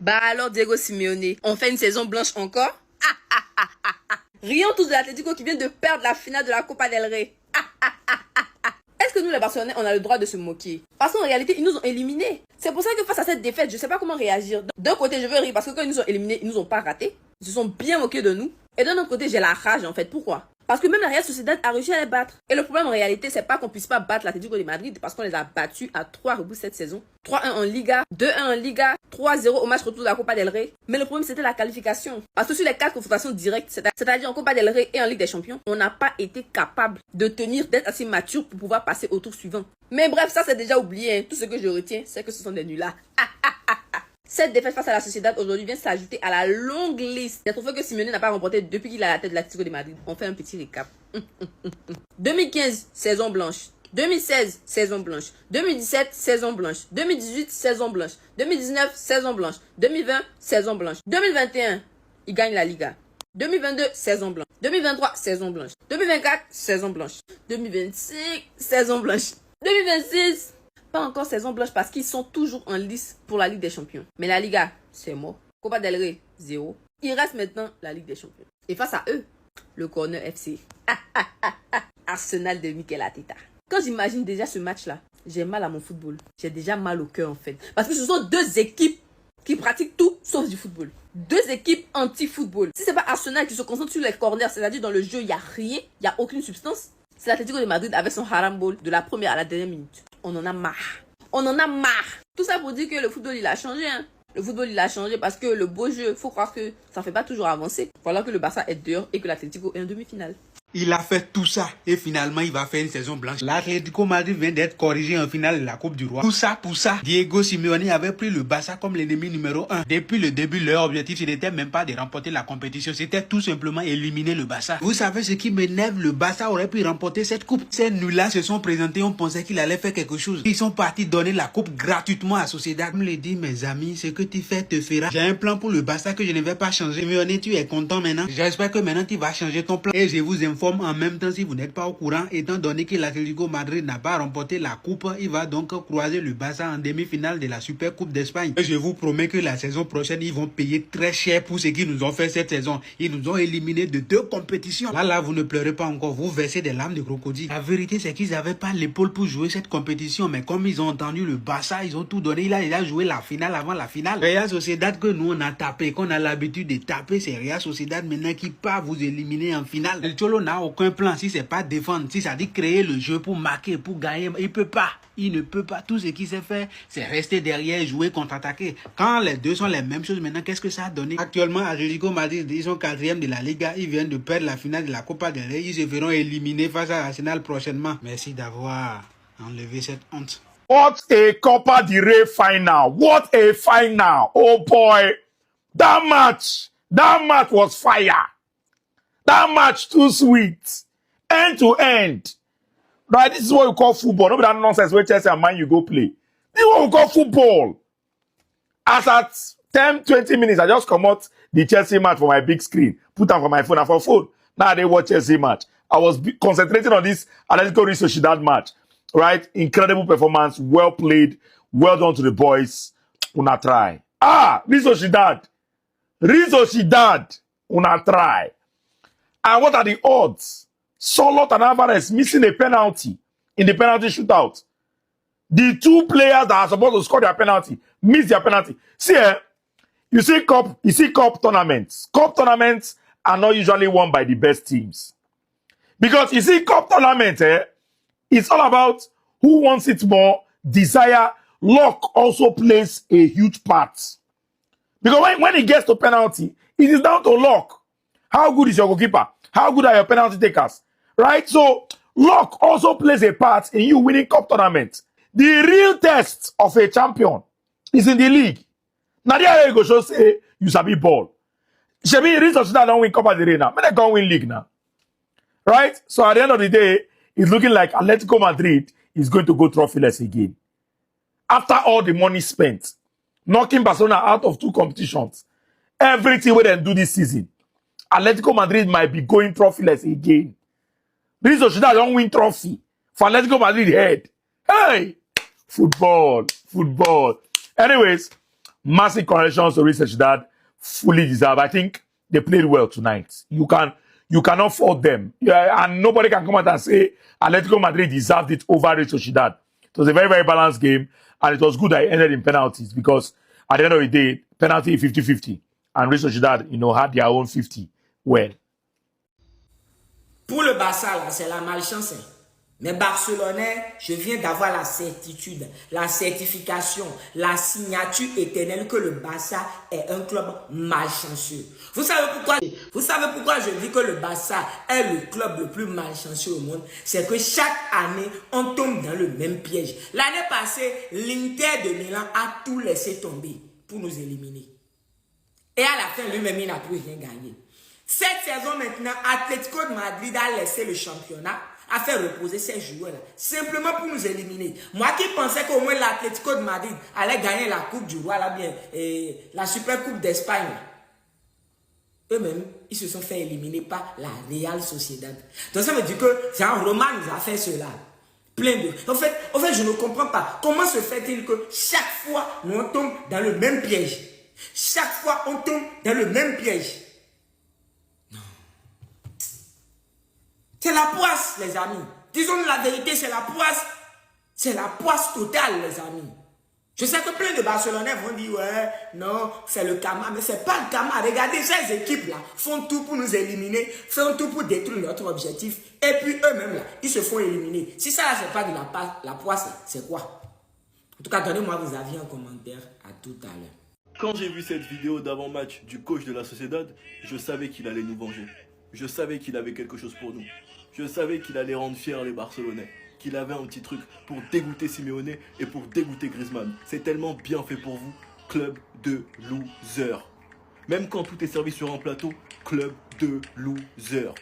Bah alors Diego Simeone, on fait une saison blanche encore? Rions tous de l'Atlético qui vient de perdre la finale de la Copa del Rey. Est-ce que nous les Barcelonais, on a le droit de se moquer? Parce qu'en réalité, ils nous ont éliminés. C'est pour ça que face à cette défaite, je sais pas comment réagir. D'un côté, je veux rire parce que quand ils nous ont éliminés, ils nous ont pas ratés. Ils se sont bien moqués de nous. Et d'un autre côté, j'ai la rage en fait. Pourquoi? Parce que même la Real Sociedad a réussi à les battre. Et le problème en réalité, c'est pas qu'on puisse pas battre l'Atlético de Madrid parce qu'on les a battus à 3 rebouts cette saison. 3-1 en Liga, 2-1 en Liga, 3-0 au match retour de la Copa del Rey. Mais le problème, c'était la qualification. Parce que sur les 4 confrontations directes, c'est-à-dire en Copa del Rey et en Ligue des Champions, on n'a pas été capable de tenir, d'être assez mature pour pouvoir passer au tour suivant. Mais bref, ça c'est déjà oublié. Hein. Tout ce que je retiens, c'est que ce sont des nullards. Cette défaite face à la Sociedad aujourd'hui vient s'ajouter à la longue liste des trophées que Simeone n'a pas remporté depuis qu'il a la tête de l'Atlético de Madrid. On fait un petit récap. 2015, saison blanche. 2016, saison blanche. 2017, saison blanche. 2018, saison blanche. 2019, saison blanche. 2020, saison blanche. 2021, il gagne la Liga. 2022, saison blanche. 2023, saison blanche. 2024, saison blanche. 2025, saison blanche. 2026, pas encore saison blanche parce qu'ils sont toujours en lice pour la Ligue des Champions. Mais la Liga, c'est mort. Copa del Rey, 0. Il reste maintenant la Ligue des Champions. Et face à eux, le Corner FC. Arsenal de Mikel Arteta. Quand j'imagine déjà ce match-là, j'ai mal à mon football. J'ai déjà mal au cœur en fait. Parce que ce sont deux équipes qui pratiquent tout sauf du football. Deux équipes anti-football. Si c'est pas Arsenal qui se concentre sur les corners, c'est-à-dire dans le jeu, il n'y a rien, il n'y a aucune substance. C'est l'Atlético de Madrid avec son haram ball de la première à la dernière minute. On en a marre. On en a marre. Tout ça pour dire que le football, il a changé. Hein. Le football, il a changé parce que le beau jeu, faut croire que ça ne fait pas toujours avancer. Voilà que le Barça est dehors et que l'Atlético est en demi-finale. Il a fait tout ça et finalement il va faire une saison blanche. L'Atlético Madrid vient d'être corrigé en finale de la Coupe du Roi. Tout ça pour ça, Diego Simeone avait pris le Barça comme l'ennemi numéro 1. Depuis le début, leur objectif ce n'était même pas de remporter la compétition, c'était tout simplement éliminer le Barça. Vous savez ce qui m'énerve, le Barça aurait pu remporter cette coupe. Ces nuls-là se sont présentés, on pensait qu'il allait faire quelque chose. Ils sont partis donner la coupe gratuitement à Sociedad. Je me l'ai dit, mes amis, ce que tu fais te fera. J'ai un plan pour le Barça que je ne vais pas changer. Simeone, tu es content maintenant. J'espère que maintenant tu vas changer ton plan. Et je vous informe en même temps, si vous n'êtes pas au courant, étant donné que l'Atlético Madrid n'a pas remporté la coupe, il va donc croiser le Barça en demi-finale de la Super Coupe d'Espagne. Et je vous promets que la saison prochaine, ils vont payer très cher pour ce qu'ils nous ont fait cette saison. Ils nous ont éliminés de 2 compétitions. Là, vous ne pleurez pas encore, vous versez des larmes de crocodile. La vérité, c'est qu'ils n'avaient pas l'épaule pour jouer cette compétition, mais comme ils ont entendu le Barça, ils ont tout donné. Il a déjà joué la finale avant la finale. Real Sociedad que nous on a tapé, qu'on a l'habitude de taper, c'est Real Sociedad maintenant qui part vous éliminer en finale. El Cholo n'a aucun plan si c'est pas défendre, si ça dit créer le jeu pour marquer, pour gagner, il peut pas. Il ne peut pas. Tout ce qu'il sait faire, c'est rester derrière, jouer, contre-attaquer. Quand les deux sont les mêmes choses, maintenant, qu'est-ce que ça a donné? Actuellement, Atlético Madrid, ils sont 4e de la Liga. Ils viennent de perdre la finale de la Copa del Rey. Ils se feront éliminer face à Arsenal prochainement. Merci d'avoir enlevé cette honte. What a Copa del Rey final. What a final. Oh boy. That match was fire. That match too sweet. End to end. Right, this is what we call football. Not that nonsense where Chelsea and Man you go play. This is what we call football. As at 10, 20 minutes, I just come out the Chelsea match for my big screen. Put them for my phone and for phone. Now they watch Chelsea match. I was concentrating on this Atletico Real Sociedad match. Right? Incredible performance. Well played. Well done to the boys. Una try. Real Sociedad. Real Sociedad. Una try. And what are the odds? Solot and Alvarez missing a penalty in the penalty shootout. The 2 players that are supposed to score their penalty miss their penalty. See, you see cup tournaments. Cup tournaments are not usually won by the best teams. Because you see cup tournament, it's all about who wants it more, desire. Luck also plays a huge part. Because when it gets to penalty, it is down to luck. How good is your goalkeeper? How good are your penalty takers? Right? So, luck also plays a part in you winning cup tournaments. The real test of a champion is in the league. Now, there you go, so say, you sabi ball. Shebi, Real Sociedad don't win Copa del Rey now. But they can't win league now. Right? So, at the end of the day, it's looking like Atletico Madrid is going to go trophyless again. After all the money spent, knocking Barcelona out of 2 competitions, everything we then do this season, Atletico Madrid might be going trophyless again. Real Sociedad don't win trophy for Atletico Madrid head. Hey! Football. Anyways, Massive congratulations to Real Sociedad. Fully deserved. I think they played well tonight. You cannot fault them. Yeah, and nobody can come out and say Atletico Madrid deserved it over Real Sociedad. It was a very, very balanced game, and it was good that it ended in penalties because at the end of the day, penalty 50-50. And Real Sociedad, had their own 50. Well. Pour le Barça, là, c'est la malchance. Hein. Mais Barcelonais, je viens d'avoir la certitude, la certification, la signature éternelle que le Barça est un club malchanceux. Vous savez pourquoi je dis que le Barça est le club le plus malchanceux au monde? C'est que chaque année, on tombe dans le même piège. L'année passée, l'Inter de Milan a tout laissé tomber pour nous éliminer. Et à la fin, lui-même, il n'a plus rien gagné. Cette saison maintenant, Atlético de Madrid a laissé le championnat, a fait reposer ces joueurs-là, simplement pour nous éliminer. Moi qui pensais qu'au moins l'Atlético de Madrid allait gagner la Coupe du Roi, là bien, la Super Coupe d'Espagne. Eux-mêmes, ils se sont fait éliminer par la Real Sociedad. Donc ça veut dire que c'est un roman qui nous a fait cela. Plein de... En fait, je ne comprends pas. Comment se fait-il que chaque fois, nous on tombe dans le même piège? Chaque fois, on tombe dans le même piège. C'est la poisse, les amis. Disons-nous la vérité, c'est la poisse. C'est la poisse totale, les amis. Je sais que plein de Barcelonais vont dire, ouais, non, c'est le karma. Mais c'est pas le karma. Regardez, ces équipes-là font tout pour nous éliminer, font tout pour détruire notre objectif. Et puis eux-mêmes, là, ils se font éliminer. Si ça, c'est pas de la poisse, c'est quoi? En tout cas, donnez-moi vos avis en commentaire. À tout à l'heure. Quand j'ai vu cette vidéo d'avant-match du coach de la Sociedad, je savais qu'il allait nous venger. Je savais qu'il avait quelque chose pour nous. Je savais qu'il allait rendre fiers les Barcelonais. Qu'il avait un petit truc pour dégoûter Simeone et pour dégoûter Griezmann. C'est tellement bien fait pour vous. Club de losers. Même quand tout est servi sur un plateau, club de losers.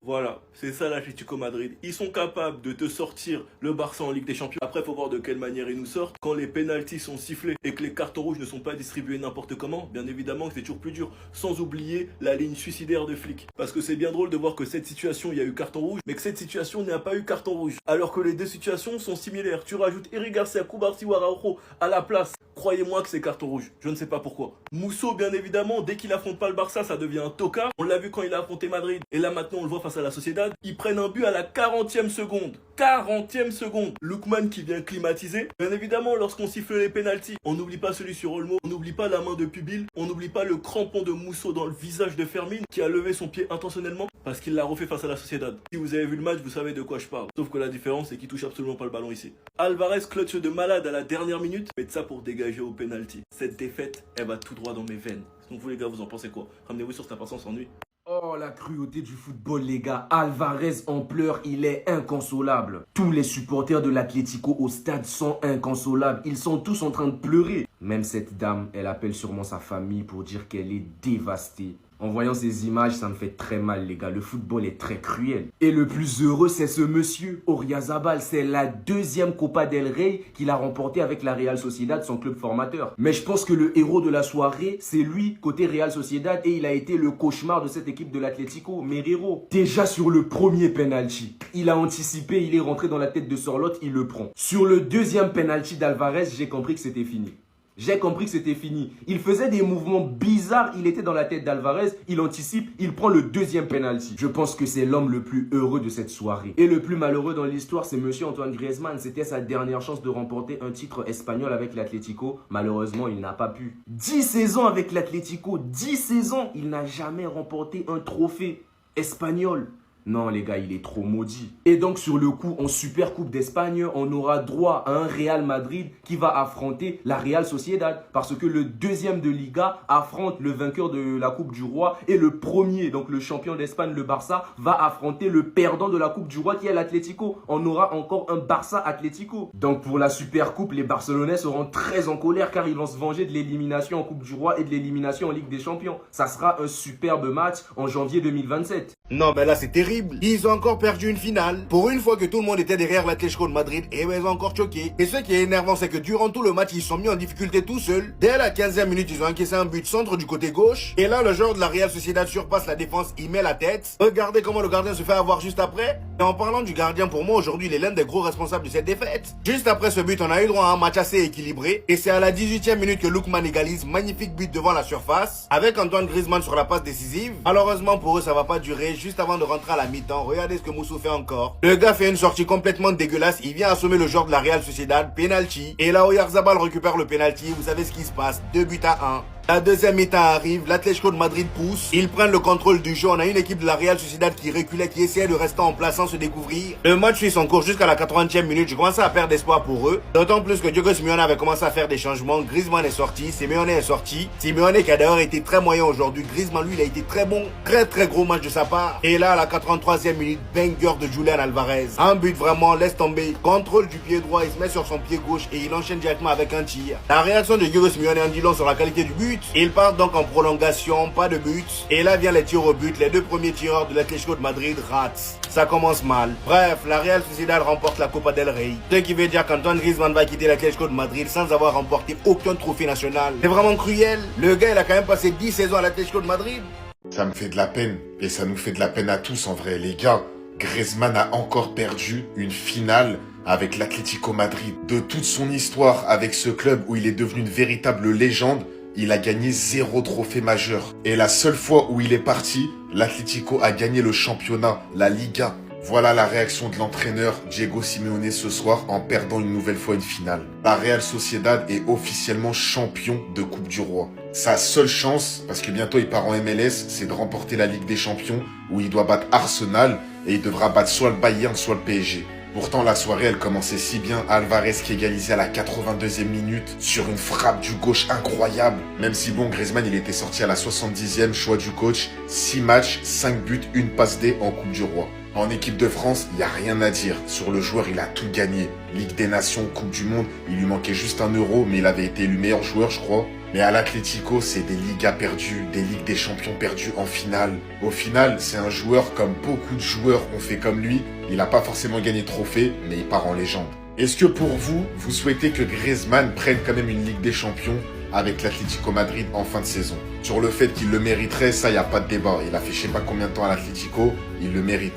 Voilà, c'est ça l'Atlético Madrid. Ils sont capables de te sortir le Barça en Ligue des Champions. Après, il faut voir de quelle manière ils nous sortent. Quand les pénaltys sont sifflés et que les cartons rouges ne sont pas distribués n'importe comment, bien évidemment que c'est toujours plus dur. Sans oublier la ligne suicidaire de flics. Parce que c'est bien drôle de voir que cette situation, il y a eu carton rouge, mais que cette situation n'a pas eu carton rouge. Alors que les deux situations sont similaires. Tu rajoutes Eric Garcia, Cubarsí ou Araujo à la place. Croyez-moi que c'est carton rouge. Je ne sais pas pourquoi. Musso, bien évidemment, dès qu'il affronte pas le Barça, ça devient un tocard. On l'a vu quand il a affronté Madrid. Et là, maintenant, on le voit face à la Sociedad. Ils prennent un but à la 40e seconde. 40e seconde. Lookman qui vient climatiser. Bien évidemment, lorsqu'on siffle les pénaltys, on n'oublie pas celui sur Olmo. On n'oublie pas la main de Pubil. On n'oublie pas le crampon de Musso dans le visage de Fermin qui a levé son pied intentionnellement parce qu'il l'a refait face à la Sociedad. Si vous avez vu le match, vous savez de quoi je parle. Sauf que la différence, c'est qu'il touche absolument pas le ballon ici. Alvarez clutch de malade à la dernière minute. Faites ça pour dégager au pénalty. Cette défaite, elle va tout droit dans mes veines. Donc vous les gars, vous en pensez quoi? Ramenez-vous sur Snap, on s'ennuie. Oh, la cruauté du football, les gars. Alvarez en pleurs, il est inconsolable. Tous les supporters de l'Atlético au stade sont inconsolables. Ils sont tous en train de pleurer. Même cette dame, elle appelle sûrement sa famille pour dire qu'elle est dévastée. En voyant ces images, ça me fait très mal, les gars. Le football est très cruel. Et le plus heureux, c'est ce monsieur, Oyarzabal. C'est la deuxième Copa del Rey qu'il a remportée avec la Real Sociedad, son club formateur. Mais je pense que le héros de la soirée, c'est lui, côté Real Sociedad. Et il a été le cauchemar de cette équipe de l'Atlético, Merero. Déjà sur le premier penalty, il a anticipé, il est rentré dans la tête de Sorloth, il le prend. Sur le deuxième penalty d'Alvarez, j'ai compris que c'était fini. J'ai compris que c'était fini. Il faisait des mouvements bizarres. Il était dans la tête d'Alvarez. Il anticipe. Il prend le deuxième penalty. Je pense que c'est l'homme le plus heureux de cette soirée. Et le plus malheureux dans l'histoire, c'est monsieur Antoine Griezmann. C'était sa dernière chance de remporter un titre espagnol avec l'Atlético. Malheureusement, il n'a pas pu. 10 saisons avec l'Atlético. 10 saisons. Il n'a jamais remporté un trophée espagnol. Non les gars, il est trop maudit. Et donc sur le coup, en Super Coupe d'Espagne, on aura droit à un Real Madrid qui va affronter la Real Sociedad. Parce que le deuxième de Liga affronte le vainqueur de la Coupe du Roi. Et le premier, donc le champion d'Espagne, le Barça, va affronter le perdant de la Coupe du Roi qui est l'Atlético. On aura encore un Barça-Atlético. Donc pour la Super Coupe, les Barcelonais seront très en colère car ils vont se venger de l'élimination en Coupe du Roi et de l'élimination en Ligue des Champions. Ça sera un superbe match en janvier 2027. Non, mais là, c'est terrible. Ils ont encore perdu une finale. Pour une fois que tout le monde était derrière l'Atlético de Madrid, et ben, ils ont encore choqué. Et ce qui est énervant, c'est que durant tout le match, ils se sont mis en difficulté tout seuls. Dès la 15e minute, ils ont encaissé un but centre du côté gauche. Et là, le joueur de la Real Sociedad surpasse la défense, il met la tête. Regardez comment le gardien se fait avoir juste après. Et en parlant du gardien, pour moi, aujourd'hui, il est l'un des gros responsables de cette défaite. Juste après ce but, on a eu droit à un match assez équilibré. Et c'est à la 18e minute que Lookman égalise. Magnifique but devant la surface. Avec Antoine Griezmann sur la passe décisive. Malheureusement pour eux, ça va pas durer. Juste avant de rentrer à la mi-temps, regardez ce que Moussou fait encore. Le gars fait une sortie complètement dégueulasse. Il vient assommer le joueur de la Real Sociedad. Penalty. Et là, Oyarzabal récupère le penalty. Vous savez ce qui se passe. 2 buts à 1. La deuxième mi-temps arrive, l'Atlético de Madrid pousse, ils prennent le contrôle du jeu, on a une équipe de la Real Sociedad qui reculait, qui essayait de rester en place sans se découvrir. Le match suit son cours jusqu'à la 80e minute, je commençais à perdre espoir pour eux, d'autant plus que Diego Simeone avait commencé à faire des changements, Griezmann est sorti, Simeone est sorti, Simeone qui a d'ailleurs été très moyen aujourd'hui, Griezmann lui il a été très bon, très gros match de sa part, et là à la 83e minute, banger de Julian Alvarez, un but vraiment, laisse tomber, contrôle du pied droit, il se met sur son pied gauche et il enchaîne directement avec un tir. La réaction de Diego Simeone en dit long sur la qualité du but. Il part donc en prolongation, pas de but. Et là vient les tirs au but. Les deux premiers tireurs de l'Atlético de Madrid ratent. Ça commence mal. Bref, la Real Sociedad remporte la Copa del Rey. Ce qui veut dire qu'Antoine Griezmann va quitter l'Atlético de Madrid sans avoir remporté aucun trophée national. C'est vraiment cruel. Le gars, il a quand même passé 10 saisons à l'Atlético de Madrid. Ça me fait de la peine. Et ça nous fait de la peine à tous en vrai. Les gars, Griezmann a encore perdu une finale avec l'Atlético Madrid. De toute son histoire avec ce club où il est devenu une véritable légende, il a gagné 0 trophée majeur. Et la seule fois où il est parti, l'Atlético a gagné le championnat, la Liga. Voilà la réaction de l'entraîneur Diego Simeone ce soir en perdant une nouvelle fois une finale. La Real Sociedad est officiellement champion de Coupe du Roi. Sa seule chance, parce que bientôt il part en MLS, c'est de remporter la Ligue des Champions où il doit battre Arsenal et il devra battre soit le Bayern soit le PSG. Pourtant, la soirée, elle commençait si bien. Alvarez qui égalisait à la 82e minute sur une frappe du gauche incroyable. Même si bon, Griezmann, il était sorti à la 70e, choix du coach. 6 matchs, 5 buts, 1 passe D en Coupe du Roi. En équipe de France, il n'y a rien à dire. Sur le joueur, il a tout gagné. Ligue des Nations, Coupe du Monde, il lui manquait juste un euro, mais il avait été élu meilleur joueur, je crois. Mais à l'Atlético, c'est des Ligas perdues, des Ligues des Champions perdues en finale. Au final, c'est un joueur comme beaucoup de joueurs ont fait comme lui. Il n'a pas forcément gagné de trophée, mais il part en légende. Est-ce que pour vous, vous souhaitez que Griezmann prenne quand même une Ligue des Champions avec l'Atlético Madrid en fin de saison? Sur le fait qu'il le mériterait, ça, il n'y a pas de débat. Il a fait je sais pas combien de temps à l'Atlético, il le mérite.